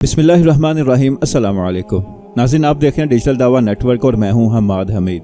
बिस्मिल्लाहिर्रहमानिर्रहीम। अस्सलाम वालेकुम नाज़रीन, आप देख रहे हैं डिजिटल दावा नेटवर्क और मैं हूं हमाद हमीद।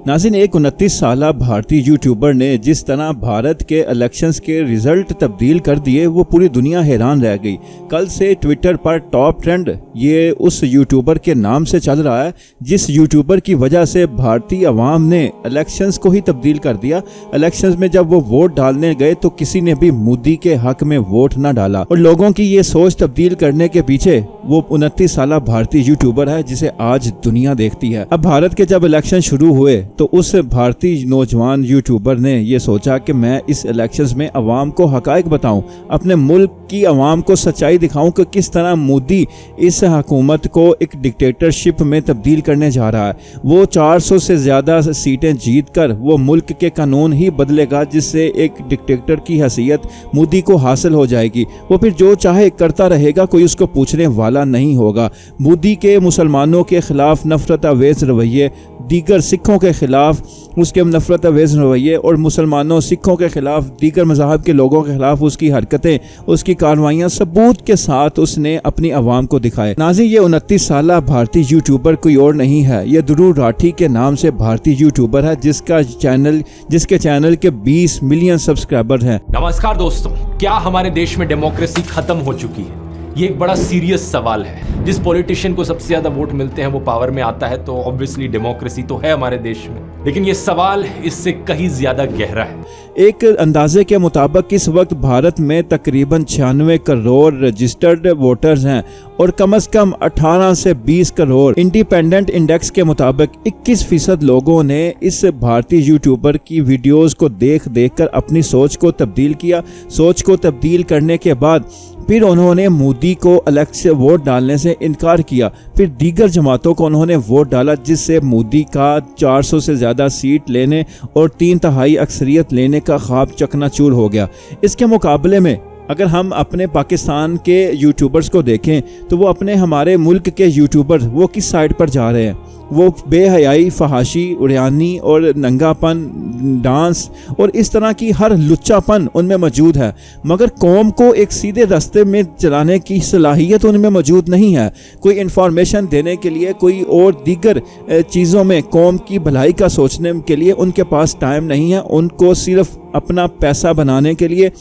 नाज़रीन, एक 29 साला भारतीय यूट्यूबर ने जिस तरह भारत के इलेक्शंस के रिजल्ट तब्दील कर दिए वो पूरी दुनिया हैरान रह गई। कल से ट्विटर पर टॉप ट्रेंड ये उस यूट्यूबर के नाम से चल रहा है जिस यूट्यूबर की वजह से भारतीय अवाम ने इलेक्शंस को ही तब्दील कर दिया। इलेक्शंस में जब वो वोट डालने गए तो किसी ने भी मोदी के हक में वोट ना डाला और लोगों की ये सोच तब्दील करने के पीछे वो 29 साला भारतीय यूट्यूबर है जिसे आज दुनिया देखती है। अब भारत के जब इलेक्शन शुरू हुए तो उस भारतीय नौजवान यूट्यूबर ने ये सोचा कि मैं इस इलेक्शंस में अवाम को हकायक बताऊं, अपने मुल्क की अवाम को सच्चाई दिखाऊं कि किस तरह मोदी इस हुकूमत को एक डिक्टेटरशिप में तब्दील करने जा रहा है। वो 400 से ज़्यादा सीटें जीत कर वो मुल्क के कानून ही बदलेगा जिससे एक डिक्टेटर की हैसियत मोदी को हासिल हो जाएगी। वो फिर जो चाहे करता रहेगा, कोई उसको पूछने वाला नहीं होगा। मोदी के मुसलमानों के खिलाफ नफरत अवेज रवैये, दीगर सिखों के खिलाफ उसके नफरत अवेज रवैये और मुसलमानों सिखों के खिलाफ दीगर मज़ाहब के लोगों के खिलाफ उसकी हरकतें, उसकी कार्रवाइयाँ सबूत के साथ उसने अपनी आवाम को दिखाए। नाज़रीन, ये 29 साला भारतीय यूट्यूबर कोई और नहीं है, ये दुरूर राठी के नाम से भारतीय यूट्यूबर है जिसके चैनल के 20 मिलियन सब्सक्राइबर हैं। नमस्कार दोस्तों, क्या हमारे देश में डेमोक्रेसी खत्म हो चुकी है? ये एक बड़ा सीरियस सवाल है। जिस पॉलिटिशियन को सबसे ज्यादा वोट मिलते हैं वो पावर में आता है तो ऑब्वियसली डेमोक्रेसी तो है हमारे देश में, लेकिन ये सवाल इससे कहीं ज्यादा गहरा है। एक अंदाजे के मुताबिक इस वक्त भारत में तकरीबन 96 करोड़ रजिस्टर्ड वोटर्स हैं और कम से कम 18 से 20 करोड़। इंडिपेंडेंट इंडेक्स के मुताबिक 21% लोगों ने इस भारतीय यूट्यूबर की वीडियोस को देख कर अपनी सोच को तब्दील किया। सोच को तब्दील करने के बाद फिर उन्होंने मोदी को इलेक्शन वोट डालने से इनकार किया। फिर दीगर जमातों को उन्होंने वोट डाला जिससे मोदी का 400 से ज़्यादा सीट लेने और 3/3 अक्सरियत लेने का ख्वाब चकनाचूर हो गया। इसके मुकाबले में अगर हम अपने पाकिस्तान के यूट्यूबर्स को देखें तो वो अपने हमारे मुल्क के यूट्यूबर वो किस साइड पर जा रहे हैं? वो बेहयाई, फहाशी, उड़ानी और नंगापन, डांस और इस तरह की हर लुच्चापन उनमें मौजूद है, मगर कौम को एक सीधे रास्ते में चलाने की सलाहियत उनमें मौजूद नहीं है। कोई इन्फॉर्मेशन देने के लिए, कोई और दीगर चीज़ों में कौम की भलाई का सोचने के लिए उनके पास टाइम नहीं है। उनको सिर्फ अपना पैसा बनाने के लिए,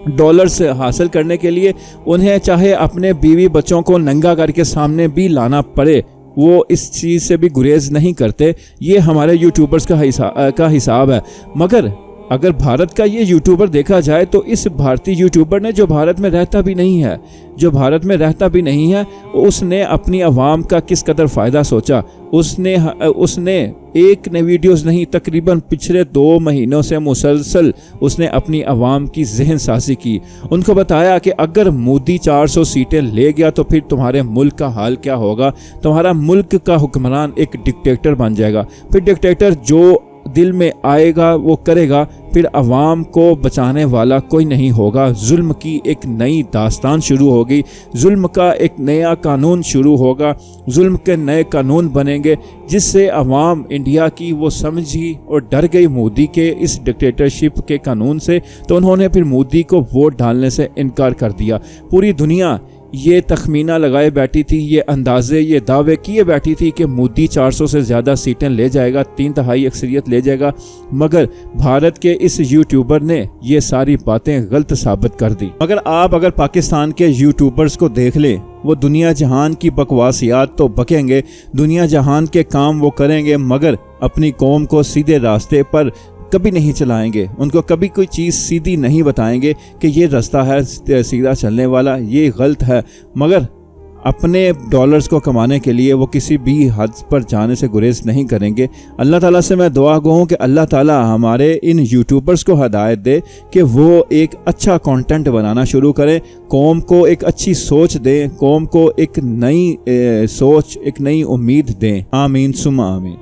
डॉलर्स हासिल करने के लिए, उन्हें चाहे अपने बीवी बच्चों को नंगा करके सामने भी लाना पड़े, वो इस चीज़ से भी गुरेज नहीं करते। ये हमारे यूट्यूबर्स का हिसाब है। मगर अगर भारत का ये यूट्यूबर देखा जाए तो इस भारतीय यूट्यूबर ने जो भारत में रहता भी नहीं है उसने अपनी आवाम का किस कदर फ़ायदा सोचा। उसने एक नई वीडियोस नहीं, तकरीबन पिछले 2 महीनों से मुसलसल उसने अपनी आवाम की जहन साजी की। उनको बताया कि अगर मोदी 400 सीटें ले गया तो फिर तुम्हारे मुल्क का हाल क्या होगा। तुम्हारा मुल्क का हुक्मरान एक डिक्टेटर बन जाएगा। फिर डिक्टेटर जो दिल में आएगा वो करेगा, फिर अवाम को बचाने वाला कोई नहीं होगा। जुल्म की एक नई दास्तान शुरू होगी, जुल्म का एक नया कानून शुरू होगा, जुल्म के नए कानून बनेंगे जिससे अवाम इंडिया की वो समझी और डर गई मोदी के इस डिक्टेटरशिप के कानून से, तो उन्होंने फिर मोदी को वोट डालने से इनकार कर दिया। पूरी दुनिया ये तखमीना लगाए बैठी थी, ये अंदाजे, ये दावे किए बैठी थी कि मोदी 400 से ज़्यादा सीटें ले जाएगा, 3/3 अक्सरियत ले जाएगा, मगर भारत के इस यूट्यूबर ने ये सारी बातें गलत साबित कर दी। मगर आप अगर पाकिस्तान के यूट्यूबर्स को देख लें, वो दुनिया जहान की बकवासियात तो बकेंगे, दुनिया जहान के काम वो करेंगे, मगर अपनी कौम को सीधे रास्ते पर कभी नहीं चलाएंगे। उनको कभी कोई चीज़ सीधी नहीं बताएंगे कि ये रास्ता है सीधा चलने वाला, ये गलत है। मगर अपने डॉलर्स को कमाने के लिए वो किसी भी हद पर जाने से गुरेज नहीं करेंगे। अल्लाह ताला से मैं दुआ गो हूँ कि अल्लाह ताला हमारे इन यूट्यूबर्स को हदायत दे कि वो एक अच्छा कंटेंट बनाना शुरू करें, कौम को एक अच्छी सोच दें, कौम को एक नई सोच, एक नई उम्मीद दें। आमीन सुम्मा आमीन।